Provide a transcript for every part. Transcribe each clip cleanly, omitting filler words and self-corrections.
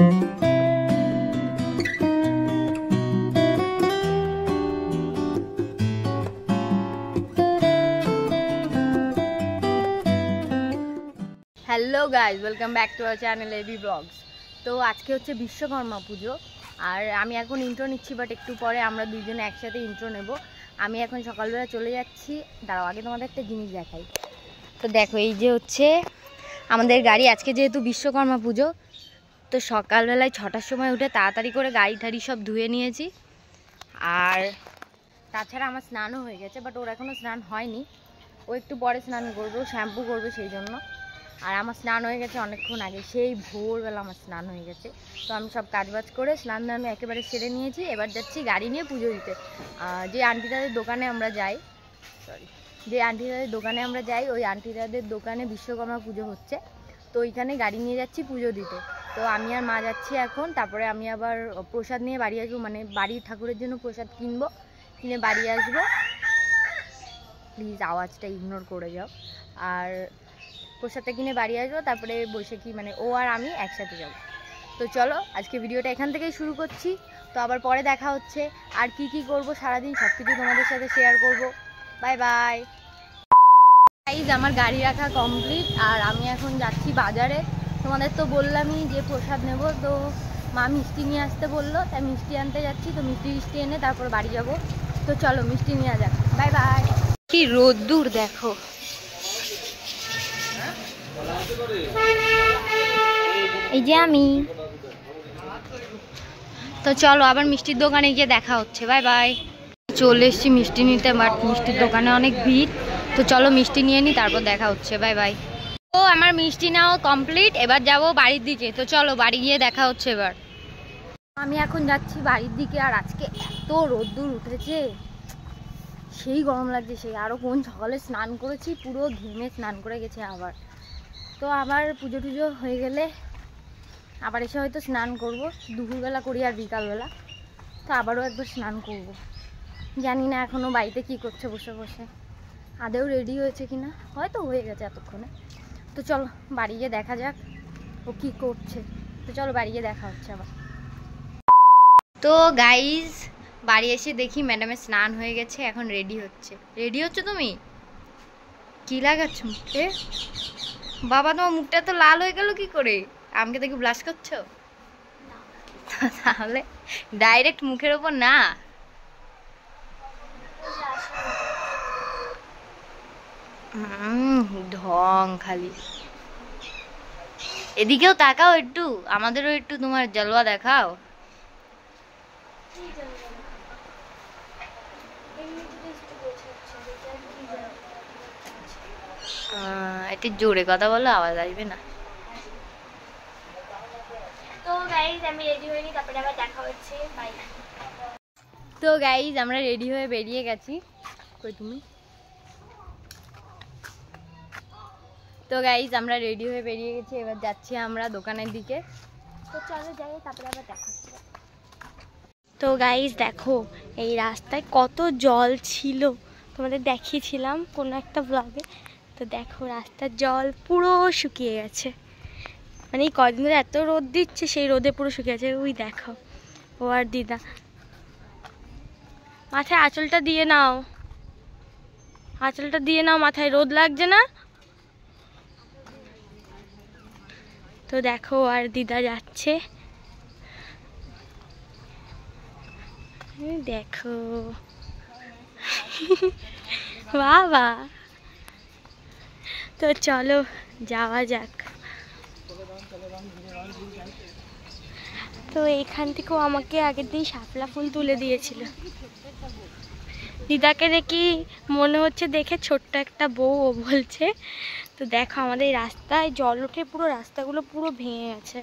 Hello guys, welcome back to our channel AB blogs. তো আজকে হচ্ছে বিশ্বকর্মা পুজো, আর আমি এখন ইন্ট্রো নিচ্ছি, বাট একটু পরে আমরা দুইজনে একসাথে ইন্ট্রো নেব। আমি এখন সকালবেলা চলে যাচ্ছি। দাঁড়াও, আগে তোমাদের একটা জিনিস দেখাই। তো দেখো, এই যে হচ্ছে আমাদের গাড়ি। আজকে যেহেতু বিশ্বকর্মা পুজো, তো সকালবেলায় 6টার সময় উঠে তাড়াতাড়ি করে গাড়ি ঠাড়ি সব ধুয়ে নিয়েছি। আর তাছাড়া আমার স্নানও হয়ে গেছে, বাট ওর এখনও স্নান হয়নি। ও একটু পরে স্নান করবে, শ্যাম্পু করবে, সেই জন্য। আর আমার স্নান হয়ে গেছে অনেকক্ষণ আগে, সেই ভোরবেলা আমার স্নান হয়ে গেছে। তো আমি সব কাজবাজ করে স্নান দান একেবারে সেরে নিয়েছি। এবার যাচ্ছি গাড়ি নিয়ে পুজো দিতে। যে আন্টিদাদের দোকানে আমরা যাই, ওই আন্টিদাদের দোকানে বিশ্বকর্মা পুজো হচ্ছে। তো ওইখানে গাড়ি নিয়ে যাচ্ছি পুজো দিতে। তো আমি আর মা যাচ্ছি এখন। তারপরে আমি আবার প্রসাদ নিয়ে বাড়ি আসবো, মানে বাড়ির ঠাকুরের জন্য প্রসাদ কিনে বাড়ি আসবো। প্লিজ আওয়াজটা ইগনোর করে যাও। আর প্রসাদটা কিনে বাড়ি আসবো, তারপরে বৈশাখী মানে ও আর আমি একসাথে যাব। তো চলো, আজকে ভিডিওটা এখান থেকেই শুরু করছি। তো আবার পরে দেখা হচ্ছে। আর কি কি করব সারাদিন সব কিছু তোমাদের সাথে শেয়ার করব। Bye bye guys. আমার গাড়ি রাখা কমপ্লিট, আর আমি এখন যাচ্ছি বাজারে। তোমাদের তো বললামই যে প্রসাদ নেব। তো মা মিষ্টি নিয়ে আসতে বললো, তাই মিষ্টি আনতে যাচ্ছি। তো মিষ্টি এনে তারপর বাড়ি যাব। তো চলো, মিষ্টি নিয়ে যাক। Bye bye. কি রোদ্দুর দেখো। এই যে আমি। তো চলো, আবার মিষ্টির দোকানে গিয়ে দেখা হচ্ছে। Bye bye. চলে এসছি মিষ্টি নিতে, বাট মিষ্টির দোকানে অনেক ভিড়। তো চলো মিষ্টি নিয়ে নিই, তারপর দেখা হচ্ছে। Bye bye. তো আমার মিষ্টি নেওয়া কমপ্লিট, এবার যাব বাড়ির দিকে। তো চলো বাড়ি গিয়ে দেখা হচ্ছে। এবার আমি এখন যাচ্ছি বাড়ির দিকে। আর আজকে এত রোদ্দুর উঠেছে, সেই গরম লাগছে। সেই আরও কোন সকালে স্নান করেছি, পুরো ঘেমে স্নান করে গেছে আবার। তো আবার পুজো টুজো হয়ে গেলে আবার এসে হয়তো স্নান করব। দুপুরবেলা করি আর বিকালবেলা। তো আবারও একবার স্নান করব। জানি না এখনও বাড়িতে কি করছে বসে বসে, আদেও রেডি হয়েছে কি না, হয়তো হয়ে গেছে এতক্ষণে। তো চলো বাড়ি গিয়ে দেখা যাক ও কি করছে। তো চলো বাড়ি গিয়ে দেখা হচ্ছে আবার। তো গাইজ, বাড়ি এসে দেখি ম্যাডামের স্নান হয়ে গেছে, এখন রেডি হচ্ছে। রেডি হচ্ছে তুমি? কি লাগাচ্ছ মুখে? বাবা, তোমার মুখটা তো লাল হয়ে গেল কি করে? আমাকে দেখে ব্লাশ করছো? তাহলে ডাইরেক্ট মুখের ওপর না। ঢং খালি। এদিকেও তাকাও একটু, আমাদেরও একটু তোমার জলওয়া দেখাও। একটু জোরে কথা বলো, আওয়াজ আসবে না। তো গাইজ, আমি রেডি হইনি, তারপরে আবার দেখা হচ্ছে। বাই। তো গাইজ, আমরা রেডি হয়ে বেরিয়ে গেছি। কই তুমি? তো গাইজ, আমরা রেডি হয়ে বেরিয়ে গেছি। এবার যাচ্ছি আমরা দোকানের দিকে। তো চলো যাই, তারপরে আবার দেখা হচ্ছে। তো গাইজ দেখো, এই রাস্তায় কত জল ছিল, তোমাদের দেখিয়েছিলাম কোনো একটা ব্লগে। তো দেখো, রাস্তার জল পুরো শুকিয়ে গেছে। মানে এই কদিন ধরে এত রোদ দিচ্ছে, সেই রোদে পুরো শুকিয়ে গেছে। ওই দেখো, ও আর দিদা। মাথায় আঁচলটা দিয়ে নাও, মাথায় রোদ লাগছে না? তো দেখো, আর দিদা যাচ্ছে। দেখো বাবা। তো চলো যাওয়া যাক। তো এখান থেকেও আমাকে আগের দিন শাপলা ফুল তুলে দিয়েছিল। দিদাকে দেখি মনে হচ্ছে দেখে ছোট্ট একটা বউ, ও বলছে। তো দেখো, আমাদের রাস্তায় জল উঠে পুরো রাস্তাগুলো পুরো ভেঙে গেছে।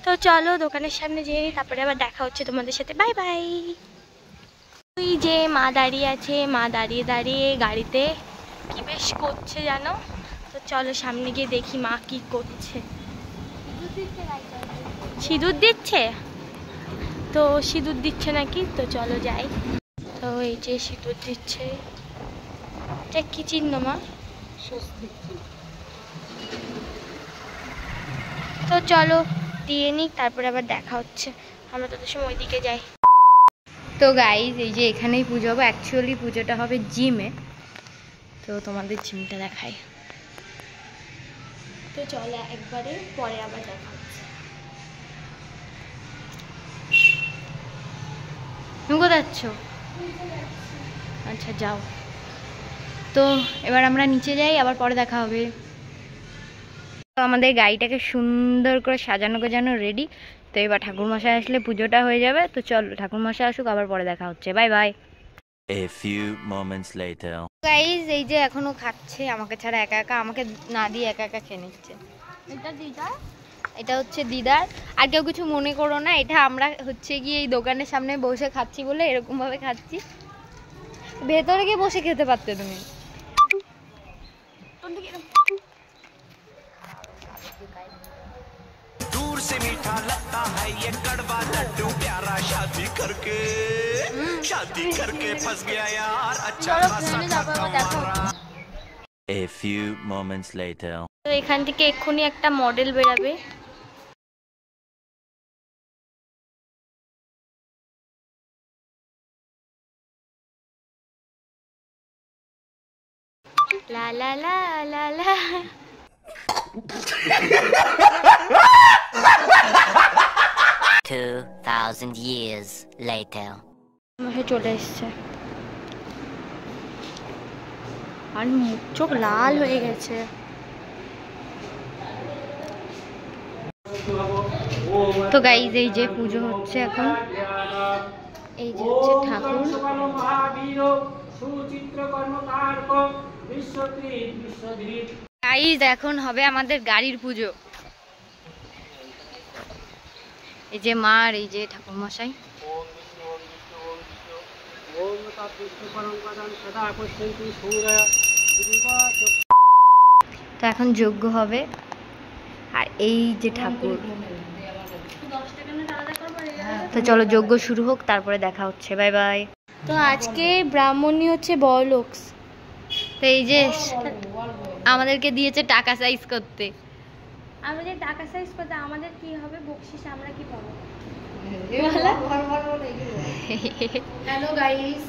তো চলো দোকানের সামনে যেয়ে তারপরে আবার দেখা হচ্ছে তোমাদের সাথে। Bye bye. ওই যে মা দাঁড়িয়ে আছে, মা দাঁড়িয়ে দাঁড়িয়ে গাড়িতে কি বেশ করছে জানো। তো চলো সামনে গিয়ে দেখি মা কি করছে। সিঁদুর দিচ্ছে? তো সিঁদুর দিচ্ছে নাকি? তো চলো যাই। তো এই যে সিঁদুর দিচ্ছে। এটা কি চিহ্ন মা? তো চলো দিয়ে নিই, তারপরে আবার দেখা হচ্ছে। আমরা তোদের সময় ওইদিকে যাই। তো গাইজ এই যে এখানেই পুজো হবে, অ্যাকচুয়ালি পুজোটা হবে জিমে। তো তোমাদের জিমটা দেখাই। তো চলো একবারে পরে আবার দেখা হচ্ছে। তুমি কোথায় যাচ্ছ? আচ্ছা যাও। তো এবার আমরা নিচে যাই, আবার পরে দেখা হবে। তো আমাদের গাড়িটাকে সুন্দর করে সাজানো গোজানো রেডি। তো এবার ঠাকুরমশাই আসলে পুজোটা হয়ে যাবে। তো চল ঠাকুরমশাই আসুক, আবার পরে দেখা হচ্ছে। Bye bye. A few moments later. Guys এই যে এখনো খাচ্ছে আমাকে ছাড়া একা একা, আমাকে না দিয়ে একা একা খেয়ে নিচ্ছে। এটা দিদার, এটা হচ্ছে দিদার। আর কেউ কিছু মনে করো না, এটা আমরা হচ্ছে গিয়ে এই দোকানের সামনে বসে খাচ্ছি বলে এরকম ভাবে খাচ্ছি। ভেতরে গিয়ে বসে খেতে পারতে তুমি। दूर से मीठा लगता है ये कड़वा लड्डू प्यारा शादी करके फंस गया यार अच्छा खासा कमारा। A few moments later. তো এখান থেকে এক্ষুনি একটা মডেল বেরাবে। লা লা লা লা লা। 2000 years later. মাসে চলে এসছে আর মুখ চোখ লাল হয়ে গেছে। তো গাইজ এই যে পুজো হচ্ছে এখন, এই যে হচ্ছে ঠাকুর। গাইজ এখন হবে আমাদের গাড়ির পুজো। এই যে মা আর এই যে ঠাকুর মশাই। তো এখন যজ্ঞ হবে আর এই যে ঠাকুর। তো চলো যজ্ঞ শুরু হোক, তারপরে দেখা হচ্ছে। Bye bye. তো আজকে ব্রাহ্মণী হচ্ছে বড়লোকস। তো এই যে আমাদেরকে দিয়েছে টাকা সাইজ করতে। আমাদের টাকা সাইজ করতে আমাদের কি হবে বকশিস, আমরা কি পাবো? হ্যালো গাইস,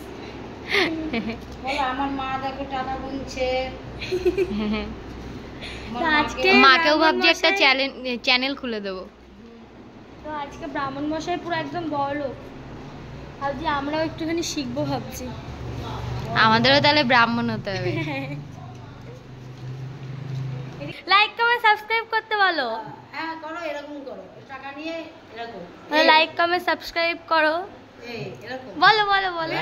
বলো আমার মা দেখো টাকা গুনছে। তো আজকে মাকেও ভাবছি একটা চ্যানেল খুলে দেবো। তো আজকে ব্রাহ্মণ মশাই পুরো একদম বড়লোক, ভাবছি আমরাও একটুখানি শিখবো ভাবছি। আমাদেরও তাহলে ব্রাহ্মণ হতে হবে। লাইক কমেন্ট সাবস্ক্রাইব করতে বলো। হ্যাঁ করো, এরকম করো, টাকা নিয়ে এরকম লাইক কমেন্ট সাবস্ক্রাইব করো, এরকম বলো বলো বলো।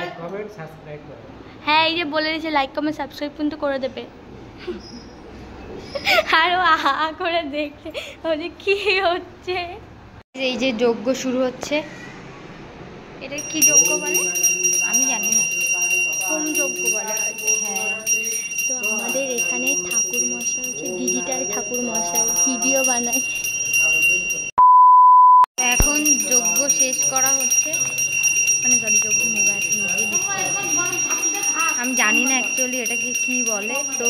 হ্যাঁ এই যে বলে দিয়েছে লাইক কমেন্ট সাবস্ক্রাইব কিন্তু করে দেবে। আরো আহা করে দেখে ওদের কি হচ্ছে। এই যে যজ্ঞ শুরু হচ্ছে। এটা কি যজ্ঞ বলে আমি জানি না, হোম যজ্ঞ বলে হয়তো। হ্যাঁ। তো আমাদের এখানে ঠাকুর মশাই হচ্ছে ডিজিটাল ঠাকুর মশাই, ভিডিও বানায়। এখন যজ্ঞ শেষ করা হচ্ছে, মানে সরি যজ্ঞ আমি জানি না অ্যাকচুয়ালি এটাকে কি বলে। তো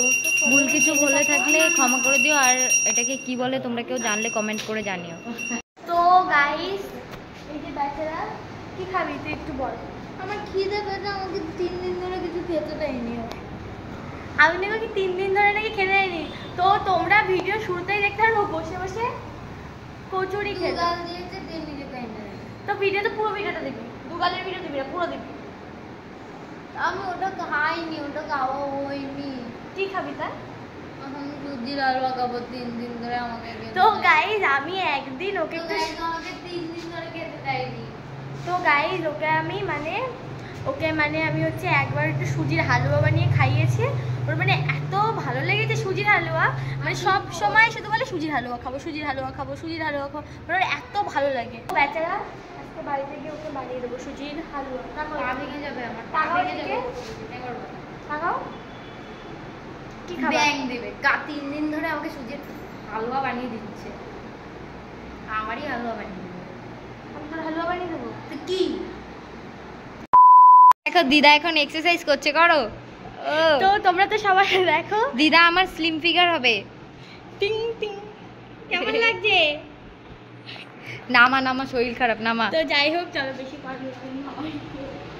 ভুল কিছু বলে থাকলে ক্ষমা করে দিও, আর এটাকে কি বলে তোমরা কেউ জানলে কমেন্ট করে জানিও। তো গাইস এই যে বাচ্চারা কি খাবি তুই একটু বল। আমার খিদে পেয়েছে, আমাকে 3 দিন ধরে কিছু খেতে দেয়নি। আমি নাকি 3 দিন ধরে নাকি খেতে দেয়নি। তো তোমরা ভিডিও শুরুতেই দেখতে পারবো বসে বসে কচুরি খেতে। গাল দিয়েছে 3 দিন খাইনি। তো ভিডিও তো পুরো ভিডিওটা দেখবি, দুগালের ভিডিও দিবি না, পুরো দেখবি। আমি ওটা খাইনি, ওটা খাওয়া হয়নি। কি খাবি তা? আমি সুজির হালুয়া খাবো 3 দিন ধরে আমাকে খেতে তো দেয়নি। গাইস আমি একদিন ওকে তো guys, আমাকে 3 দিন ধরে খেতে দেয়নি। তো গাইস ওকে মানে আমি হচ্ছে একবার একটু সুজির হালুয়া বানিয়ে খাইয়েছি। ওর মানে এত ভালো লেগেছে সুজির হালুয়া, মানে সব সময় শুধু বলে সুজির হালুয়া খাবো, সুজির হালুয়া খাবো, সুজির হালুয়া খাবো। ওর এত ভালো লাগে। বেচারা আজকে বাড়িতে গিয়ে ওকে বানিয়ে দেবো সুজির হালুয়া। পা ভেঙে যাবে আমার, পা তাকাও ভেঙে এদিকে। যাবে। একবার বলো। তাকাও কি খাবে? ব্যাং দেবে। 3 দিন ধরে আমাকে সুজির হালুয়া বানিয়ে দিচ্ছে। আমারই হালুয়া বানিয়ে দেবে। আমি তোর হালুয়া বানিয়ে দেবো। তো কি? দেখো দিদা এখন এক্সারসাইজ করছে, করো। ও তো তোমরা তো সবাই দেখো দিদা আমার স্লিম ফিগার হবে। টিং টিং কেমন লাগছে? নামা নামা, শরীর খারাপ, নামা। তো যাই হোক চলো, বেশি পারমিশন হয়।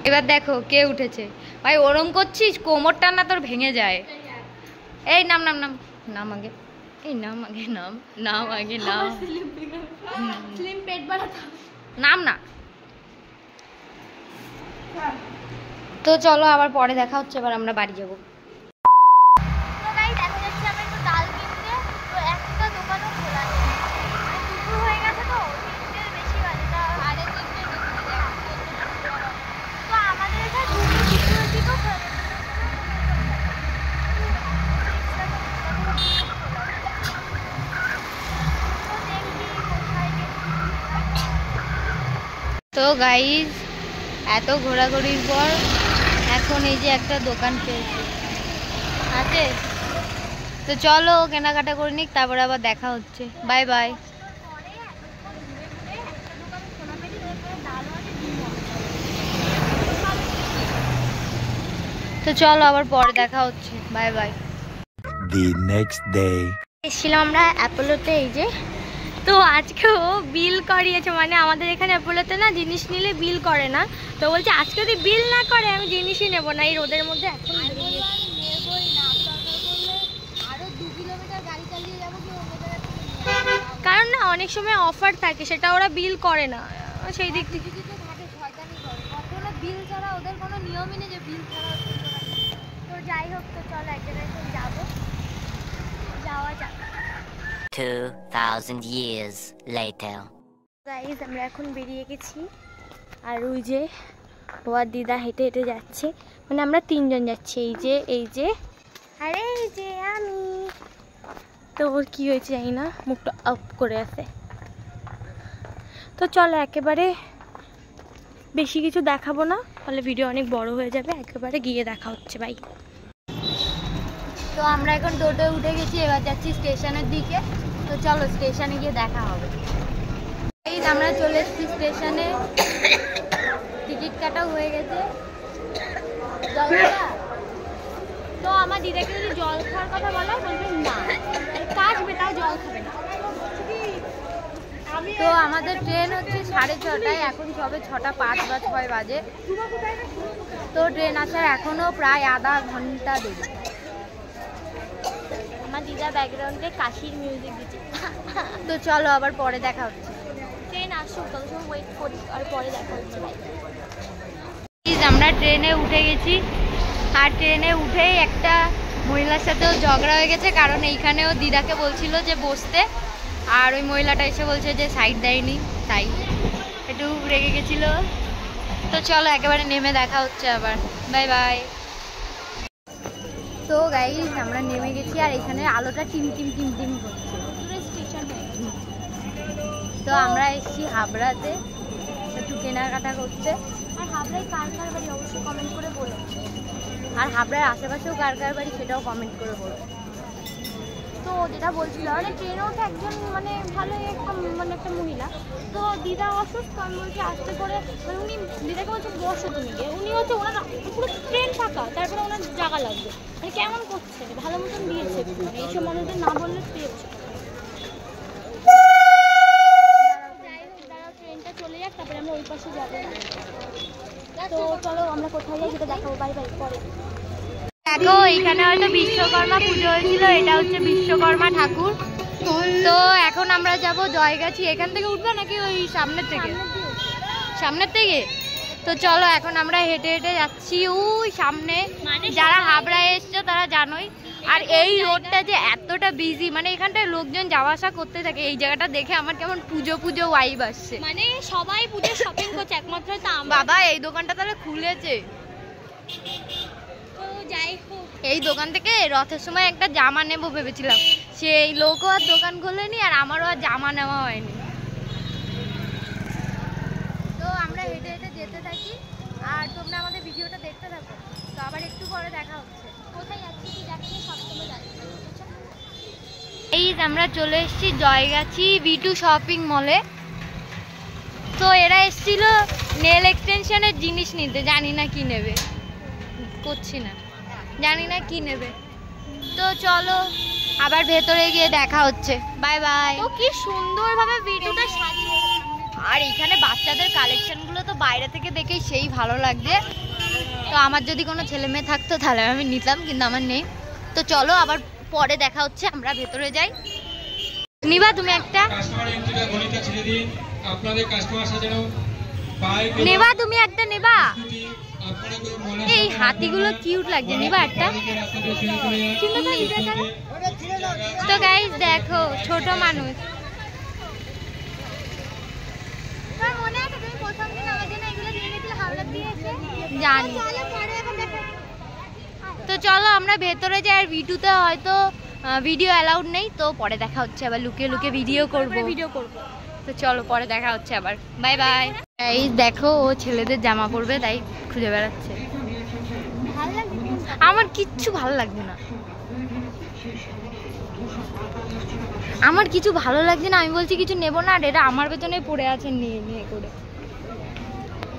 এবার দেখো কে উঠেছে। ভাই ওরম করছিস, কোমরটা না তোর ভেঙে যায়। এই নাম নাম নাম নাম আগে, এই নাম আগে, নাম নাম আগে, নাম স্লিম পেট বাড়াতে নাম না। তো চলো আবার পরে দেখা হচ্ছে, এবার আমরা বাড়ি যাবো। তো গাইস দেখা যাচ্ছে আমরা একটু ডাল কিনতে, তো একটা দোকানও খোলা নেই, দুপুর হয়ে গেছে তো, 3টের বেশি বাজে, তা 3:30 তো আমাদের এখানে দুপুরের দিকেও খোলা নেই। তো গাইজ এত ঘোরাঘুরির পর এখন এই যে একটা দোকান পেয়েছি আছে, তো চলো কেনাকাটা করে নিক, তারপরে আবার দেখা হচ্ছে। Bye bye. তো চলো আবার পরে দেখা হচ্ছে। Bye bye. The next day. এসেছিলাম আমরা অ্যাপোলোতে, এই যে, তো আজকেও বিল করিয়েছে, মানে আমাদের এখানে অ্যাপোলোতে না জিনিস নিলে বিল করে না, তো বলছে আজকে যদি বিল না করে আমি জিনিসই নেবো না। এই রোদের মধ্যে এখন কারণ না অনেক সময় অফার থাকে, সেটা ওরা বিল করে না, সেই দিক থেকে বিল ছাড়া ওদের কোনো নিয়মই নেই যে বিল ছাড়া। তো যাই হোক, তো চলো এক জায়গায় যাবো, যাওয়া যাক। 2,000 years later. গাইস আমরা এখন বেরিয়ে গেছি, আর ওই যে ও আর দিদা হেঁটে হেঁটে যাচ্ছে, মানে আমরা 3জন যাচ্ছি, এই যে আরে এই যে আমি। তো ওর কী হয়েছে জানি না, মুখটা আপ করে আছে। তো চলো একেবারে বেশি কিছু দেখাবো না, তাহলে ভিডিও অনেক বড় হয়ে যাবে, একেবারে গিয়ে দেখা হচ্ছে। বাই। তো আমরা এখন টোটোয় উঠে গেছি, এবার যাচ্ছি স্টেশনের দিকে। তো চলো স্টেশনে গিয়ে দেখা হবে। এই আমরা চলে এসেছি স্টেশনে, টিকিট কাটাও হয়ে গেছে। তো আমার দিদাকে যদি জল খাওয়ার কথা বলা বলবে না, কাটবে তাও জল খাবে না। তো আমাদের ট্রেন হচ্ছে 6:30, এখন সবে 6টা 5 বা 6 বাজে। তো ট্রেন আসার এখনো প্রায় আধা ঘন্টা দেরি। আমার দিদা ব্যাকগ্রাউন্ডে কাশির মিউজিক দিচ্ছে। তো চলো আবার পরে দেখা হচ্ছে। ট্রেন আসুক তত সময় ওয়েট করি, আর পরে দেখা হচ্ছে। আমরা ট্রেনে উঠে গেছি, আর ট্রেনে উঠেই একটা মহিলার সাথেও ঝগড়া হয়ে গেছে, কারণ এইখানেও দিদাকে বলছিল যে বসতে, আর ওই মহিলাটা এসে বলছে যে সাইড দেয়নি, তাই একটু রেগে গেছিল। তো চলো একেবারে নেমে দেখা হচ্ছে আবার। Bye bye. তো গাইস আমরা নেমে গেছি, আর এখানে আলোটা টিম টিম টিম টিম করছে। স্টেশন হয়ে গেছে। তো আমরা এসেছি হাবড়াতে একটু কেনাকাটা করতে। আর হাবড়ায় কার কার বাড়ি অবশ্যই কমেন্ট করে বলো, আর হাবড়ার আশেপাশেও কার কার বাড়ি সেটাও কমেন্ট করে বলো। তো যেটা বলছিল, মানে ট্রেনে ওঠে একজন, মানে ভালো একটা, মানে একটা মহিলা, তো দিদা অসুস্থ, আমি বলছি আসতে করে, মানে উনি দিদাকে বলছে বসো তুমি গিয়ে, উনি হচ্ছে ওনার পুরো ট্রেন ফাঁকা, তারপরে ওনার জায়গা লাগবে, মানে কেমন করছে, ভালো মতন দিয়েছে, মানে এইসব মানুষদের না বললে পেয়েছে। ট্রেনটা চলে যাক, তারপরে আমরা ওই পাশে যাবো। তো চলো আমরা কোথায় যাই সেটা দেখাবো। বাই বাই, পরে। দেখো এইখানে হয়তো বিশ্বকর্মা পুজো হয়েছিল, এটা হচ্ছে বিশ্বকর্মা ঠাকুর। তো এখন আমরা যাব জয়গাছি। এখান থেকে উঠবে নাকি ওই সামনের থেকে? সামনের থেকে। তো চলো এখন আমরা হেঁটে হেঁটে যাচ্ছি ওই সামনে। যারা হাবড়ায় এসছো তারা জানোই। আর এই রোডটা যে এতটা বিজি, মানে এখানটায় লোকজন যাওয়া আসা করতে থাকে। এই জায়গাটা দেখে আমার কেমন পুজো পুজো ওয়াইব আসছে, মানে সবাই পুজোর শপিং করছে, একমাত্র বাবা এই দোকানটা তাহলে খুলেছে। তো যাই হোক, এই দোকান থেকে রথের সময় একটা জামা নেবো ভেবেছিলাম, সেই লোকও আর দোকান খোলেনি, আর আমারও আর জামা নেওয়া হয়নি। তো আমরা হেঁটে হেঁটে যেতে থাকি, আর তোমরা আমাদের ভিডিওটা দেখতে থাকো। তো আবার একটু পরে দেখা হচ্ছে। কোথায় যাচ্ছি কি জানি না, সবসময় যাচ্ছি। এই আমরা চলে এসেছি জয়গাছি V2 শপিং মলে। তো এরা এসেছিল নেল এক্সটেনশনের জিনিস নিতে, জানি না কি নেবে, করছি না, জানি না কি নেবে। তো চলো আবার ভেতরে গিয়ে দেখা হচ্ছে। Bye bye. তো কি সুন্দরভাবে ভিডিওটা সাজিয়ে আর এখানে বাচ্চাদের কালেকশনগুলো তো বাইরে থেকে দেখেই সেই ভালো লাগছে। তো আমার যদি কোনো ছেলে মেয়ে থাকতো তাহলে আমি নিতাম, কিন্তু আমার নেই। তো চলো আবার পরে দেখা হচ্ছে, আমরা ভেতরে যাই। নিবা তুমি একটা? নেবা তুমি একটা? নেবা? এই হাতিগুলো কিউট লাগছে, নিবা একটা? তো গাইস দেখো ছোট মানুষ। জানি। তো চলো আমরা ভেতরে যাই। আর ভিডিওতে হয়তো ভিডিও অ্যালাউড নেই, তো পরে দেখা হচ্ছে আবার। লুকিয়ে লুকিয়ে ভিডিও করব। তো চলো পরে দেখা হচ্ছে আবার। Bye bye. এই দেখো ও ছেলেদের জামা পরবে তাই খুঁজে বেড়াচ্ছে। আমার কিচ্ছু ভালো লাগছে না, আমার কিছু ভালো লাগছে না। আমি বলছি কিছু নেবো না, আর এটা আমার পেছনে পড়ে আছে নিয়ে নিয়ে করে।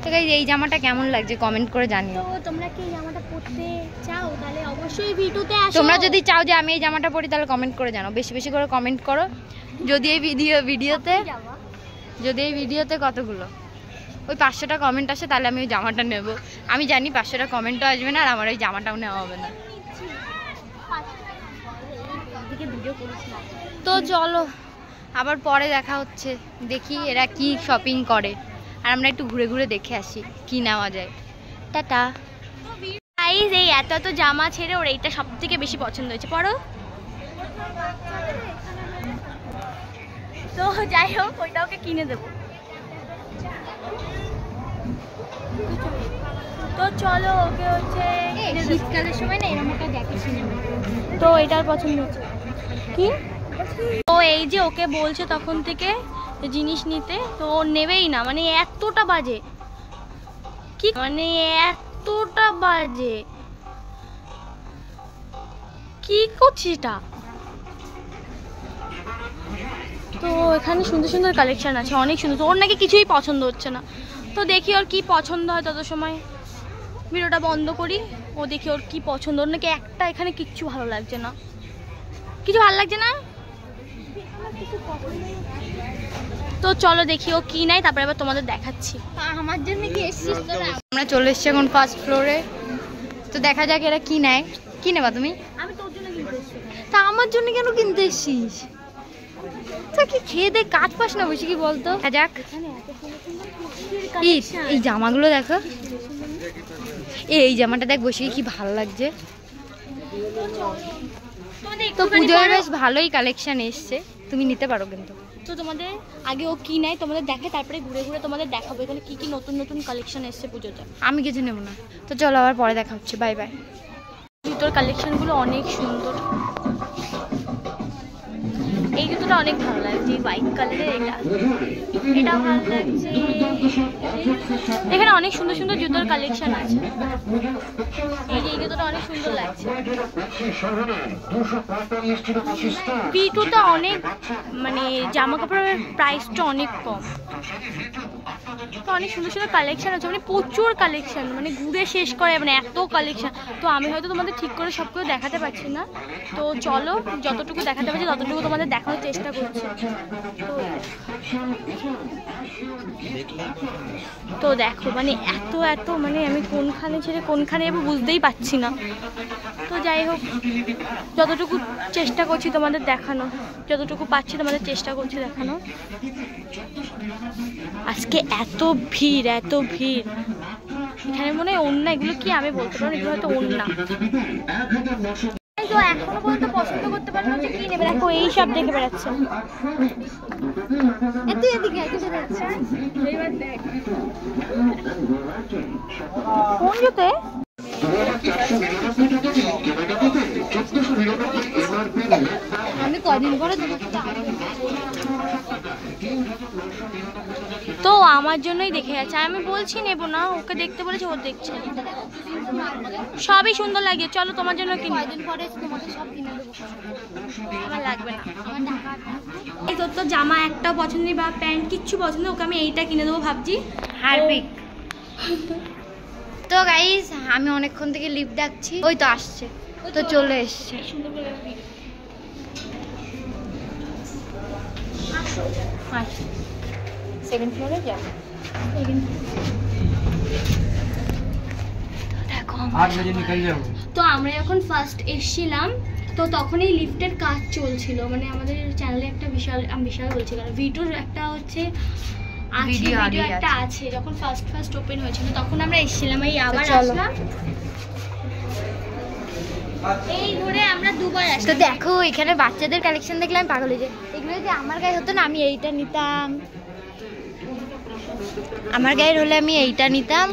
তো গাইস এই জামাটা কেমন লাগছে কমেন্ট করে জানিও। তো তোমরা কি এই জামাটা পরতে চাও তাহলে অবশ্যই ভিডিওতে আসো। তোমরা যদি চাও যে আমি এই জামাটা পরি তাহলে কমেন্ট করে জানাও, বেশি বেশি করে কমেন্ট করো। যদি এই ভিডিওতে কতগুলো ওই 500টা কমেন্ট আসে তাহলে আমি ওই জামাটা নেব। আমি জানি 500টা কমেন্টও আসবে না, আর আমার ওই জামাটাও নেওয়া হবে না। তো চলো আবার পরে দেখা হচ্ছে, দেখি এরা কি শপিং করে, আর আমরা একটু ঘুরে ঘুরে দেখে আসি কি নেওয়া যায়। টাটা। গাইস এই এত এত জামা ছেড়ে ওর এইটা সবথেকে বেশি পছন্দ হয়েছে, পরো। তো যাই হোক ওইটা ওকে কিনে দেবো। তো চলো ওকে হচ্ছে শীতকালের সময় না এরকম একটা জ্যাকেট কিনে নেব। তো এটার পছন্দ হচ্ছে কি? তো এই যে ওকে বলছে তখন থেকে জিনিস নিতে, তো ও নেবেই না। মানে এতটা বাজে, কি মানে এতটা বাজে, কি করছিস এটা? তো এখানে সুন্দর সুন্দর কালেকশন আছে, অনেক সুন্দর। ওর নাকি কিছুই পছন্দ হচ্ছে না। তো দেখি ওর কি পছন্দ হয়, তত সময় ভিডিওটা বন্ধ করি। ও দেখি ওর কি পছন্দ। ওর নাকি একটা এখানে কিচ্ছু ভালো লাগছে না, কিছু ভালো লাগছে না। তো চলো দেখি ও কি নাই, তারপরে আবার তোমাদের দেখাচ্ছি। আমার জন্য কি এসেছিস তোরা? আমরা চলে এসেছি এখন ফার্স্ট ফ্লোরে। তো দেখা যাক এরা কি নেয়। কি নেবা তুমি? আমি তোর জন্য কিনতে এসেছি। তা আমার জন্য কেন কিনতে এসেছিস? তা কি খেয়ে দে কাজ পাস না বসে, কি বলতো? যাক এই জামাগুলো দেখো, এই জামাটা দেখ বসে কি ভালো লাগছে। তো পুজোর বেশ ভালোই কালেকশন এসছে, তুমি নিতে পারো কিন্তু। তো তোমাদের আগে ও কি নেয় তোমাদের দেখে, তারপরে ঘুরে ঘুরে তোমাদের দেখাবো এখানে কি কি নতুন নতুন কালেকশন এসছে পুজোতে। আমি কিছু নেবো না। তো চলো আবার পরে দেখা হচ্ছে, বাই বাই। জুতোর কালেকশনগুলো অনেক সুন্দর। এই জুতোটা অনেক ভালো লাগছে, হোয়াইট কালারের। এটা ভালো লাগছে। এখানে অনেক সুন্দর সুন্দর জুতোর কালেকশন আছে। এই যে এই জুতোটা অনেক সুন্দর লাগছে। পিটুতে অনেক মানে জামা কাপড়ের প্রাইসটা অনেক কম। তো অনেক সুন্দর সুন্দর কালেকশন আছে, মানে প্রচুর কালেকশন, মানে ঘুরে শেষ করে, মানে এত কালেকশন। তো আমি হয়তো তোমাদের ঠিক করে সবগুলো দেখাতে পারছি না। তো চলো যতটুকু দেখাতে পারছি ততটুকু তোমাদের দেখানোর চেষ্টা করছি। তো দেখো মানে এত এত মানে আমি কোনখানে ছেড়ে কোনখানে যাবো বুঝতেই পারছি না। তো যাই হোক যতটুকু চেষ্টা করছি তোমাদের দেখানো, যতটুকু পাচ্ছি তোমাদের চেষ্টা করছি দেখানো। আজকে এত ভিড় এত ভিড়, এখানে মনে হয় ওড়না, এগুলো কি আমি বলতে পারবো, এগুলো হয়তো ওড়না। তো এখনো পর্যন্ত পছন্দ করতে পারলো না যে কি নেবে। দেখো এই সব দেখে বেড়াচ্ছে। কোন জুতে? আমি কদিন পরে তো আমার জন্যই দেখে যাচ্ছে। আমি বলছি নেবো না, ওকে দেখতে বলেছি ও দেখছে। সবই সুন্দর লাগে, চলো তোমার জন্য কিনি। আমার লাগবে না। এই তোর তো জামা একটাও পছন্দ নেই বা প্যান্ট কিচ্ছু পছন্দ, ওকে আমি এইটা কিনে দেবো ভাবছি। হারপিক। তো গাইস আমি অনেকক্ষণ থেকে লিফট ডাকছি, ওই তো আসছে, তো চলে এসছে। সেকেন্ড ফ্লোরে যাবো। দেখো 8 बजे निकल जाओ। তো আমরা যখন ফার্স্ট এসেছিলাম তো তখনই লিফটের কাজ চলছিল, মানে আমাদের চ্যানেলে একটা বিশাল বলছি কারণ ভিডিওর একটা হচ্ছে ভিডিও একটা আছে, যখন ফার্স্ট ওপেন হয়েছিল তখন আমরা এসেছিলাম, এই আবার আসলাম, এই ধরে আমরা দুবার আসলাম। তো দেখো এখানে বাচ্চাদের কালেকশন দেখলে আমি পাগল হয়ে যাই। এগুলো যদি আমার গায়ে হতো না আমি এইটা নিতাম, আমার গায়ের হলে আমি এইটা নিতাম,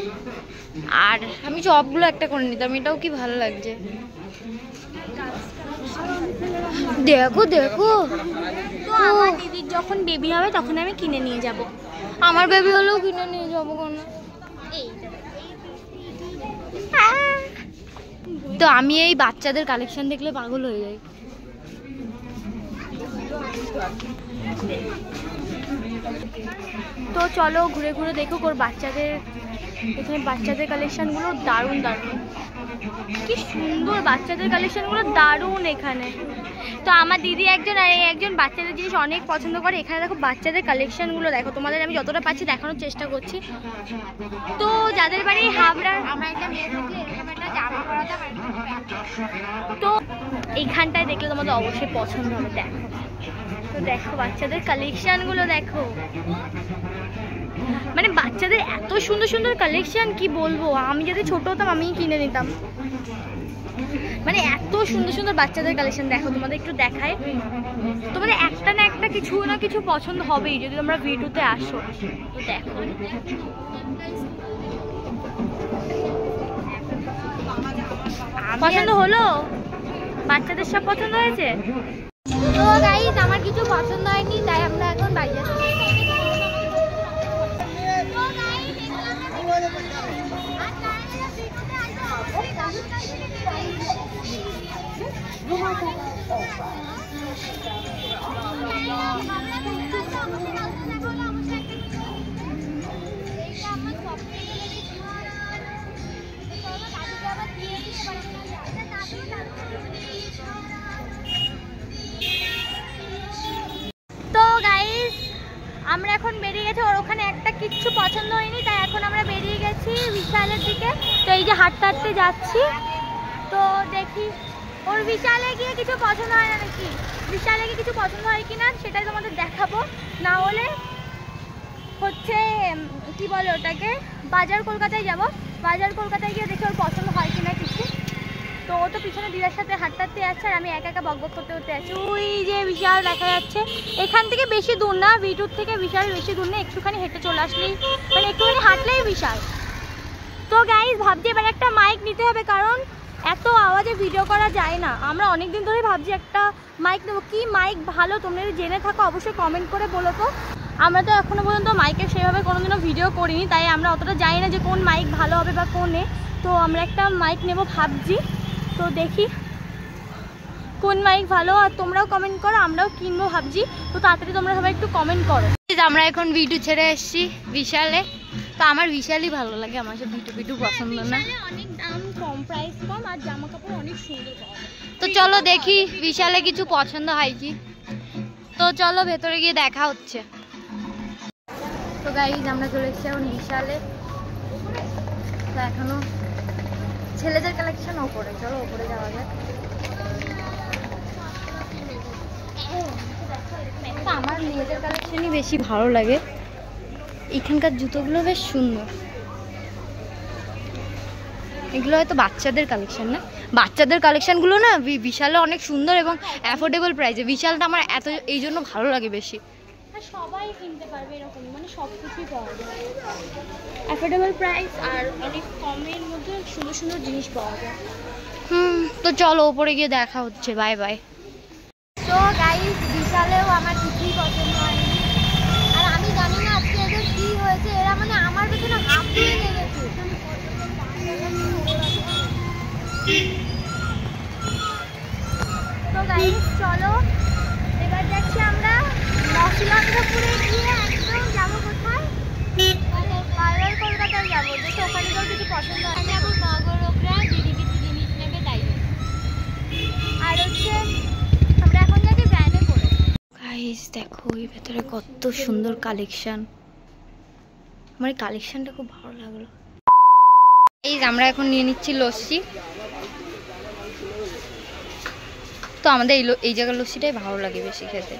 আর আমি সবগুলো একটা করে নিতাম। এটাও কি ভালো লাগছে, দেখো দেখো। তো আমার দিদির যখন বেবি হবে তখন আমি কিনে নিয়ে যাব, আমার বেবি হলেও কিনে নিয়ে যাবো কোনো। তো আমি এই বাচ্চাদের কালেকশন দেখলে পাগল হয়ে যাই। তো চলো ঘুরে ঘুরে দেখুক ওর বাচ্চাদের, এখানে বাচ্চাদের কালেকশনগুলো দারুণ দারুণ, কি সুন্দর বাচ্চাদের কালেকশনগুলো দারুণ এখানে। তো আমার দিদি একজন আর একজন বাচ্চাদের জিনিস অনেক পছন্দ করে। এখানে দেখো বাচ্চাদের কালেকশনগুলো দেখো, তোমাদের আমি যতটা পাচ্ছি দেখানোর চেষ্টা করছি। তো যাদের বাড়ি হাবড়ার, তো এইখানটায় দেখলে তোমাদের অবশ্যই পছন্দ হবে। দেখো তো দেখো বাচ্চাদের কালেকশনগুলো দেখো, মানে বাচ্চাদের এত সুন্দর সুন্দর কালেকশন কি বলবো, আমি যদি ছোট হতাম আমিই কিনে নিতাম, মানে এত সুন্দর সুন্দর বাচ্চাদের কালেকশন। দেখো তোমাদের একটু দেখায়, তোমাদের একটা না একটা কিছু না কিছু পছন্দ হবেই যদি তোমরা ভিডিওতে আসো। তো দেখো পছন্দ হলো, বাচ্চাদের সব পছন্দ হয়েছে। তো গাইস আমার কিছু পছন্দ হয়নি তাই আমরা এখন বাড়ি যাচ্ছি। তো গাইস আমরা এখন বেরিয়ে গেছি, ওর ওখানে একটা কিচ্ছু পছন্দ হয়নি তাই এখন আমরা বেরিয়ে গেছি বিশালের দিকে। তো এই যে হাঁটতে হাঁটতে যাচ্ছি, তো দেখি ওর বিশালে গিয়ে কিছু পছন্দ হয় না নাকি, বিশালে গিয়ে কিছু পছন্দ হয় কিনা সেটাই তোমাদের দেখাবো। না হলে হচ্ছে কি বলে ওটাকে, বাজার কলকাতায় যাব, বাজার কলকাতায় গিয়ে দেখি ওর পছন্দ হয় কিনা কিছু। তো ও তো পিছনে দিদার সাথে হাঁটতে হাঁটতে যাচ্ছে আর আমি একা একা বকবক করতে করতে যাচ্ছি। ওই যে বিশাল দেখা যাচ্ছে, এখান থেকে বেশি দূর না, ভিটুর থেকে বিশাল বেশি দূর না, একটুখানি হেঁটে চলে আসলেই, মানে একটুখানি হাঁটলেই বিশাল। তো গাইস ভাবছি এবার একটা মাইক নিতে হবে কারণ এত আওয়াজে ভিডিও করা যায় না। আমরা অনেক দিন ধরেই ভাবছি একটা মাইক নেবো, কি মাইক ভালো তোমরা যদি জেনে থাকো অবশ্যই কমেন্ট করে বলো। তো আমরা তো এখনো পর্যন্ত মাইকের সেভাবে কোনোদিনও ভিডিও করিনি তাই আমরা অতটা জানি না যে কোন মাইক ভালো হবে বা কোনে। তো আমরা একটা মাইক নেব ভাবছি, তো দেখি কোন মাইক ভালো, আর তোমরাও কমেন্ট করো, আমরাও কিনবো ভাবছি। তো তাড়াতাড়ি তোমরা সবাই একটু কমেন্ট করো। আমরা এখন ভিডিও ছেড়ে এসেছি বিশালে, তো আমার বিশালই ভালো লাগে, আমার সব ভিডিও পছন্দ না। অনেক দাম কম, প্রাইস কম, আর জামা কাপড় অনেক সুন্দর পাওয়া যায়। তো চলো দেখি বিশালে কিছু পছন্দ হয় কি। তো চলো ভেতরে গিয়ে দেখা হচ্ছে। তো গাইজ আমরা চলে এসেছি এখন বিশালে, তো এখনো ছেলেদের কালেকশন ওপরে, চলো ওপরে যাওয়া যাক। তো আমার মেয়েদের কালেকশনই বেশি ভালো লাগে, এখানকার জুতোগুলো বেশ সুন্দর। এগুলো হয়তো বাচ্চাদের কালেকশন না, বাচ্চাদের কালেকশনগুলো না বিশালে অনেক সুন্দর এবং অ্যাফোর্ডেবল প্রাইসে। বিশালটা আমার এত এই জন্য ভালো লাগে বেশি, সবাই কিনতে পারবে এরকম, মানে সব কিছুই পাওয়া যায়, অ্যাফোর্ডেবল প্রাইস আর অনেক কমের মধ্যে সুন্দর সুন্দর জিনিস পাওয়া যায়। তো চলো ওপরে গিয়ে দেখা হচ্ছে, বাই বাই। তো গাইস বিশালেও আমার কিছুই পছন্দ হয়নি, আর আমি জানি না আজকে এদের কি হয়েছে, এরা মানে আমার পেছনে হাত দিয়ে লেগেছে। তো গাইস চলো এবার যাচ্ছি আমরা মশলাপুরে গিয়ে একদম যাবো কোথায়, বাজার কলকাতায় যাবো, দেখি ওখানে তো কিছু পছন্দ হয়। যাবো নগরকরা, দিদি কিছু জিনিস নেবে তাই। আর হচ্ছে আমরা এখন যাচ্ছি ভ্যানে করে। গাইস দেখো এই ভেতরে কত সুন্দর কালেকশন, আমার কালেকশনটা খুব ভালো লাগলো। এই আমরা এখন নিয়ে নিচ্ছি লস্যি। তো আমাদের এই জায়গার লস্যিটাই ভালো লাগে বেশি খেতে।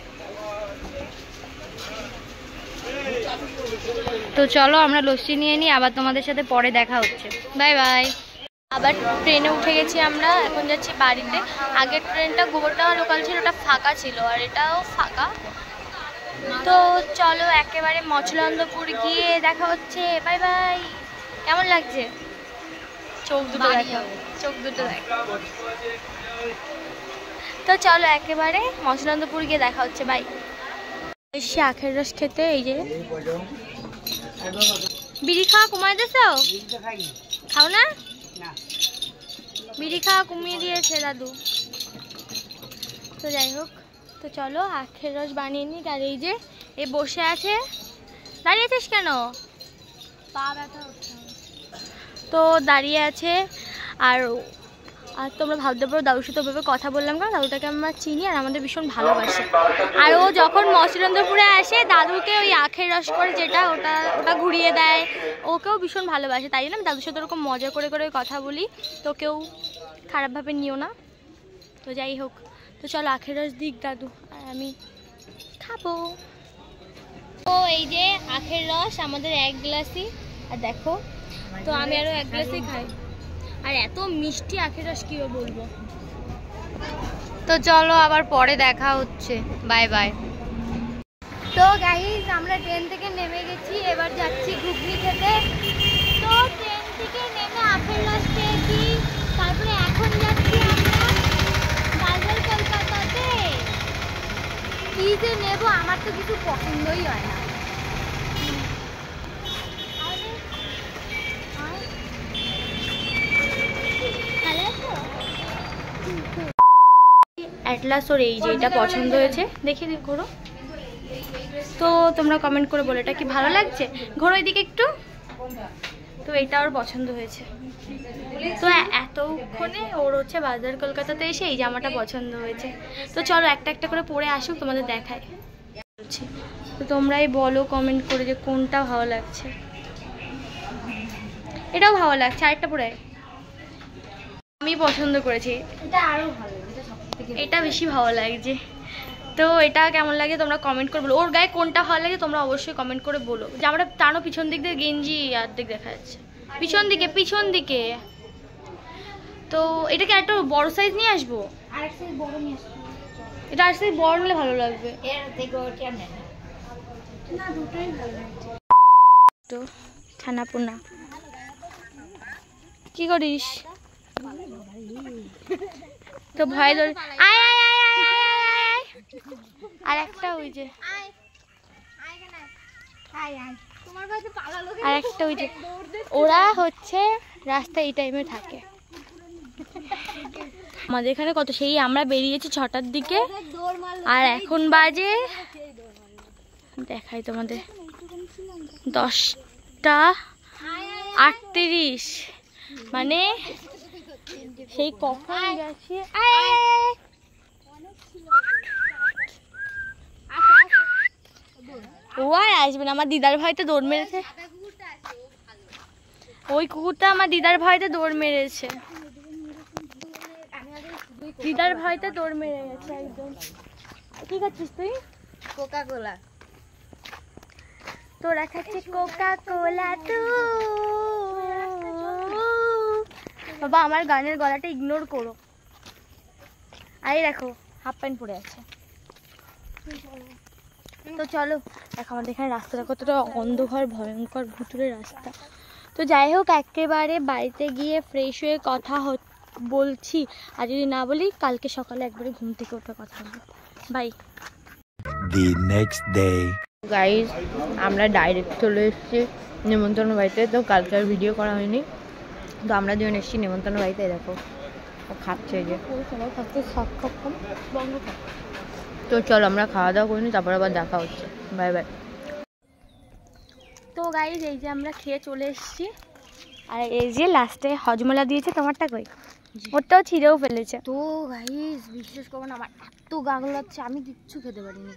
তো চলো আমরা লস্যি নিয়ে নিই, আবার তোমাদের সাথে পরে দেখা হচ্ছে। Bye bye. আবার ট্রেনে উঠে গেছি আমরা, এখন যাচ্ছি বাড়িতে। আগের ট্রেনটা গোবরডাঙ্গা লোকাল ছিল, ওটা ফাঁকা ছিল, আর এটাও ফাঁকা। তো চলো একেবারে মচলন্দপুর গিয়ে দেখা হচ্ছে। Bye bye. কেমন লাগছে? চোখ দুটো দেখো, চোখ দুটো দেখো। তো চলো একেবারে মচলন্দপুর গিয়ে দেখা হচ্ছে। বাই। এসে আখের রস খেতে। এই যে বিড়ি খাওয়া কমাই দিয়েছো? খাও না? বিড়ি খাওয়া কমিয়ে দিয়েছে দাদু। তো যাই হোক, তো চলো আখের রস বানিয়ে নিই। আর এই যে এ বসে আছে, দাঁড়িয়ে আছিস কেন? পা ব্যথা হচ্ছে। তো দাঁড়িয়ে আছে। আর তোমরা ভাবতে পারো দাদুর সাথে ওভাবে কথা বললাম কারণ দাদুটাকে আমরা চিনি আর আমাদের ভীষণ ভালোবাসে। আর ও যখন মচলন্দপুরে আসে দাদুকে ওই আখের রস করে যেটা ওটা ঘুরিয়ে দেয়, ওকেও ভীষণ ভালোবাসে। তাই জন্য আমি দাদুর সাথে ওরকম মজা করে করে কথা বলি, তো কেউ খারাপভাবে নিও না। তো যাই হোক, তো চলো আখের রস দিক দাদু, আর আমি খাবো। তো এই যে আখের রস আমাদের এক গ্লাসই, আর দেখো তো আমি আরও এক গ্লাসই খাই। আর এত মিষ্টি আখের রস কি বলবো। তো চলো আবার পরে দেখা হচ্ছে। Bye bye. তো গাইস আমরা ট্রেন থেকে নেমে গেছি, এবার যাচ্ছি ঘুগনি খেতে। তো ট্রেন থেকে নেমে আখের রস খেয়েছি, তারপরে এখন যাচ্ছি আমরা বাজার কলকাতাতে। কি যে নেবো, আমার তো কিছু পছন্দই হয় না। অ্যাটলাস ওর এই যে এটা পছন্দ হয়েছে, দেখে ঘোরো। তো তোমরা কমেন্ট করে বলো এটা কি ভালো লাগছে, ঘোরো এদিকে একটু। তো এটা ওর পছন্দ হয়েছে। তো এতক্ষণে ওর হচ্ছে বাজার কলকাতাতে এসে এই জামাটা পছন্দ হয়েছে। তো চলো একটা একটা করে পরে আসুক, তোমাদের দেখায়। তো তোমরাই বলো কমেন্ট করে যে কোনটা ভালো লাগছে। এটাও ভালো লাগছে, আরেকটা পরে আমি পছন্দ করেছি। এটা আরো ভালো, এটা বেশি ভালো লাগছে। তো এটা কেমন লাগে তোমরা কমেন্ট করে বলো। ওর গায়ে কোনটা ভালো লাগে তোমরা অবশ্যই কমেন্ট করে বলো। যে আমরা তারও পিছন দিক দিয়ে গেঞ্জি অর্ধেক দেখা যাচ্ছে, পিছন দিকে। তো এটাকে একটা বড় সাইজ নিয়ে আসবো, আরেক সাইজ বড় নিয়ে আসবো। এটা আরেক সাইজ বড় নিলে ভালো লাগবে। এর থেকে ওটা না, দুটোই ভালো লাগছে। তো ছানাপোনা কি করিস? তো ভয় ধরে আর একটা ওই যে আর একটা ওই যে ওরা হচ্ছে রাস্তায় এই টাইমে থাকে। আমাদের এখানে কত সেই আমরা বেরিয়েছি 6টার দিকে, আর এখন বাজে দেখাই তোমাদের 10:38। মানে সেই কখন গেছি। ও আর আসবে না, আমার দিদার ভয়তে দৌড় মেরেছে। ওই কুকুরটা আমার দিদার ভয়তে দৌড় মেরেছে, দিদার ভয়তে দৌড় মেরে গেছে একদম। কি খাচ্ছিস তুই? Coca Cola. তোরা খাচ্ছিস কোকা কোলা। তো বাবা আমার গানের গলাটা ইগনোর করো। আর দেখো হাফ প্যান্ট পরে আছে। তো চলো দেখো আমাদের এখানে রাস্তাটা কতটা অন্ধকার, ভয়ঙ্কর ভুতুরে রাস্তা। তো যাই হোক একেবারে বাড়িতে গিয়ে ফ্রেশ হয়ে কথা বলছি, আর যদি না বলি কালকে সকালে একবারে ঘুম থেকে উঠে কথা বলবো। Bye. The next day. Guys আমরা ডাইরেক্ট চলে এসেছি নেমন্তন্ন বাড়িতে। তো কালকে আর ভিডিও করা হয়নি, তো আমরা যখন এসেছি নেমন্তন্ন বাড়িতে দেখো ও খাচ্ছে। এই যে তো চলো আমরা খাওয়া দাওয়া করিনি, তারপর আবার দেখা হচ্ছে। Bye bye. তো গাইজ এই যে আমরা খেয়ে চলে এসেছি, আর এই যে লাস্টে হজমলা দিয়েছে। তোমারটা কই? ওটাও ছিঁড়েও ফেলেছে। তো গাইজ বিশ্বাস করবো না, আমার এত গা গোলাচ্ছে, আমি কিচ্ছু খেতে পারিনি।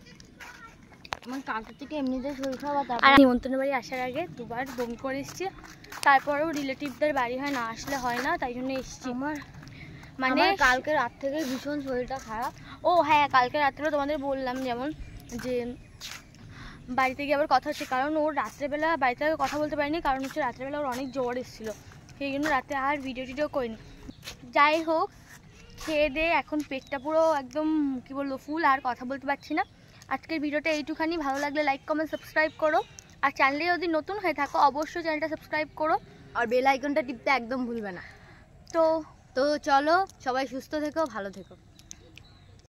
আমার কালকে থেকে এমনিতে শরীর খারাপ আর নিমন্ত্রণ বাড়ি আসার আগে দুবার বমি করে এসেছি, তারপরেও রিলেটিভদের বাড়ি হয় না আসলে হয় না, তাই জন্য এসেছি। মানে কালকে রাত থেকে ভীষণ শরীরটা খারাপ। ও হ্যাঁ, কালকে রাত্রে তোমাদের বললাম যেমন যে বাড়িতে গিয়ে আবার কথা হচ্ছে, কারণ ওর রাত্রেবেলা বাড়িতে কথা বলতে পারিনি, কারণ হচ্ছে রাত্রেবেলা ওর অনেক জ্বর এসেছিলো, সেই জন্য রাতে আর ভিডিও টিডিও করিনি। যাই হোক, খেয়ে দিয়ে এখন পেটটা পুরো একদম কী বলবো ফুল, আর কথা বলতে পারছি না। আজকের ভিডিওটা এইটুখানি, ভালো লাগলে লাইক কমেন্ট সাবস্ক্রাইব করো, আর চ্যানেলে যদি নতুন হয়ে থাকো অবশ্যই চ্যানেলটা সাবস্ক্রাইব করো, আর বেল আইকনটা টিপতে একদম ভুলবে না। তো তো চলো, সবাই সুস্থ থেকো, ভালো থেকো।